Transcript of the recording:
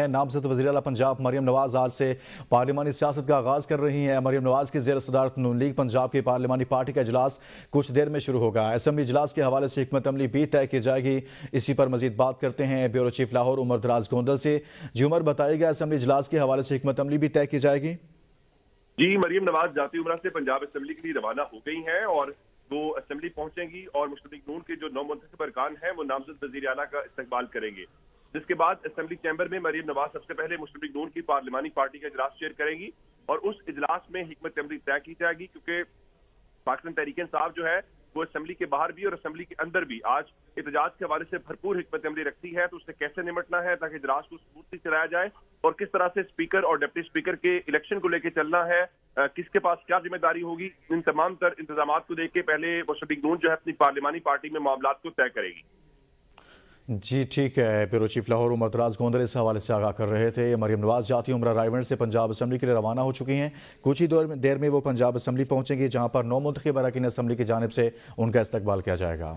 नामजद वज़ीर आला पंजाब मरियम नवाज आज से पार्लिमानी सियासत का आगाज़ कर रही हैं। मरियम नवाज की ज़ेर सदारत नून लीग पंजाब की पार्लिमानी पार्टी का इजलास कुछ देर में शुरू होगा। असम्बली इजलास के हवाले से हिकमत अमली भी तय की जाएगी। इसी पर मजीद बात करते हैं ब्यूरो चीफ लाहौर उमर दराज गोंदल से। जी उमर, बताइएगा असम्बली इजलास के हवाले से हिकमत अमली भी तय की जाएगी। जी, मरियम नवाज जाती उमरा से पंजाब असम्बली के लिए रवाना हो गई हैं और वो असम्बली पहुंचेंगी और मुस्लिम नून के जो 9 मुंतखब अरकान हैं वो नामजद वज़ीर आला का इस्तकबाल करेंगे, जिसके बाद असम्बली चैम्बर में मरियम नवाज सबसे पहले मुस्लिम नून की पार्लिमानी पार्टी का इजलास चेयर करेंगी और उस इजलास में हिकमत अमली तय की जाएगी, क्योंकि पाकिस्तान तहरीक इंसाफ जो है वो असम्बली के बाहर भी और असम्बली के अंदर भी आज एहतजाज के हवाले से भरपूर हिकमत अमली रखती है। तो उससे कैसे निपटना है ताकि इजलास को स्मूथली चलाया जाए और किस तरह से स्पीकर और डिप्टी स्पीकर के इलेक्शन को लेकर चलना है, किसके पास क्या जिम्मेदारी होगी, इन तमाम तर इंतजामात को लेकर पहले मुस्लिम नून जो है अपनी पार्लिमानी पार्टी में मामलात को तय करेगी। जी ठीक है, ब्यूरो चीफ लाहौर उमर दराज गोंदल इस हवाले से आगाह कर रहे थे। मरियम नवाज जाती उम्र रायगढ़ से पंजाब असम्बली के लिए रवाना हो चुकी हैं। कुछ ही देर में वो पंजाब असम्बली पहुंचेंगी, जहां पर 9 मुंतखब अरकान असम्बली की जानिब से उनका इस्तकबाल किया जाएगा।